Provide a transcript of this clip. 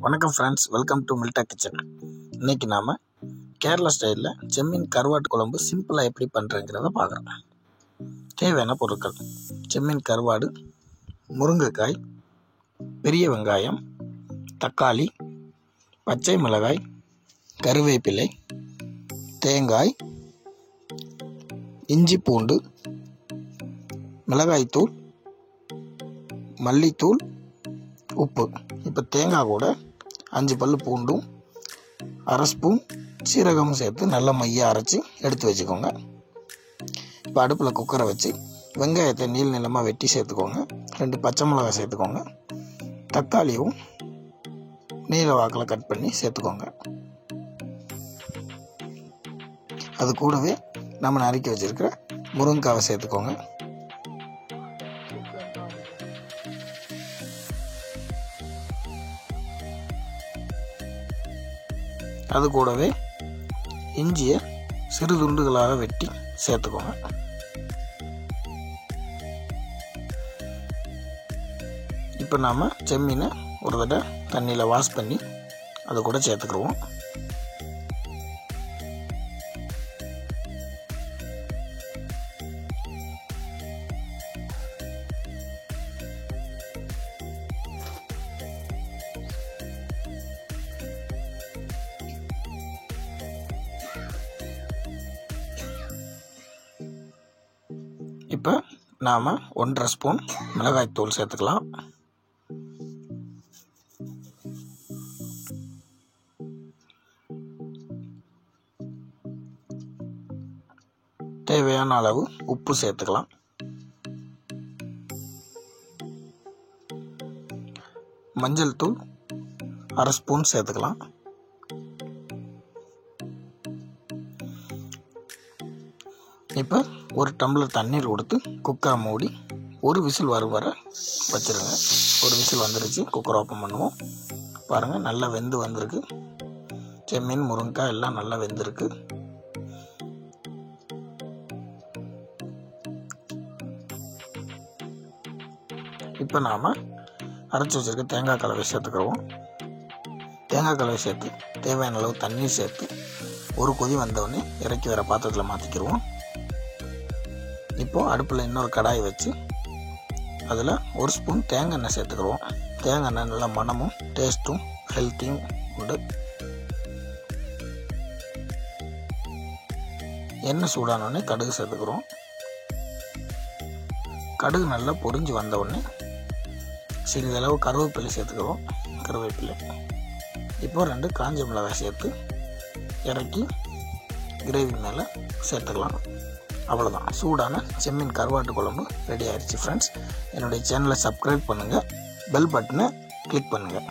வணக்கம் friends, welcome to மில்டா kitchen. இன்றைக்கி நாம் கேரளா ஸ்டைலில் செம்மீன் கருவாட்டு குழம்பு சிம்பிளாக எப்படி பண்ணுறங்கிறத பார்க்குறோம். தேவையான பொருட்கள்: செம்மீன் கருவாடு, முருங்கைக்காய், பெரிய வெங்காயம், தக்காளி, பச்சை மிளகாய், கருவேப்பிலை, தேங்காய், இஞ்சி பூண்டு, மிளகாய்த்தூள், மல்லித்தூள், உப்பு. இப்போ தேங்காய் கூட 5 பல் பூண்டும் 1/2 ஸ்பூன் சீரகமும் சேர்த்து நல்லா மையாக அரைச்சி எடுத்து வச்சுக்கோங்க. இப்போ அடுப்பில் குக்கரை வச்சு வெங்காயத்தை நீளமாக வெட்டி சேர்த்துக்கோங்க. 2 பச்சை மிளகாய் சேர்த்துக்கோங்க. தக்காளியும் நீல வாக்கில் கட் பண்ணி சேர்த்துக்கோங்க. அது கூடவே நம்ம நறுக்கி வச்சுருக்கிற முருங்கைக்காவை சேர்த்துக்கோங்க. அது கூடவே இஞ்சியை சிறு துண்டுகளாக வெட்டி சேர்த்துக்கோங்க. இப்போ நாம் செம்மீனை ஒரு தடவை தண்ணியில் வாஷ் பண்ணி அதை கூட சேர்த்துக்கிடுவோம். இப்போ நாம் 1/2 ஸ்பூன் மிளகாய்த்தூள் சேர்த்துக்கலாம். தேவையான அளவு உப்பு சேர்த்துக்கலாம். மஞ்சள் தூள் 1/2 ஸ்பூன் சேர்த்துக்கலாம். இப்போ 1 டம்ளர் தண்ணீர் கொடுத்து குக்கரை மூடி 1 விசில் வரும் வர வச்சுருங்க. 1 விசில் வந்துருச்சு. குக்கரை ஓப்பன் பண்ணுவோம். பாருங்கள், நல்லா வெந்து வந்திருக்கு. செம்மீன், முருங்கைக்காய் எல்லாம் நல்லா வெந்திருக்கு. இப்போ நாம் அரைச்சி வச்சுருக்க தேங்காய் கலவை சேர்த்துக்கிறோம். தேங்காய் கலவை சேர்த்து தேவையான அளவு தண்ணீர் சேர்த்து ஒரு கொதி வந்தவுடனே இறக்கி வேறு பாத்திரத்தில் மாற்றிக்கிடுவோம். இப்போது அடுப்பில் இன்னொரு கடாய் வச்சு அதில் 1 ஸ்பூன் தேங்காய் எண்ணெய் சேர்த்துக்கிறோம். தேங்காய் எண்ணெய் நல்லா மணமும் டேஸ்ட்டும் ஹெல்த்தியும் உண்டு. எண்ணெய் சூடானோடனே கடுகு சேர்த்துக்கிறோம். கடுகு நல்லா பொரிஞ்சு வந்தவுடனே சிறிதளவு கருவேப்பிலை சேர்த்துக்கிறோம். கருவேப்பிலை இப்போ 2 காஞ்ச மிளகாய் சேர்த்து இறக்கி கிரேவி மேலே சேர்த்துக்கலாம். அவ்வளோதான், சூடான செம்மீன் கருவாட்டு குழம்பு ரெடி ஆயிடுச்சு. ஃப்ரெண்ட்ஸ், என்னுடைய சேனலை சப்ஸ்கிரைப் பண்ணுங்கள், பெல் பட்டனை கிளிக் பண்ணுங்கள்.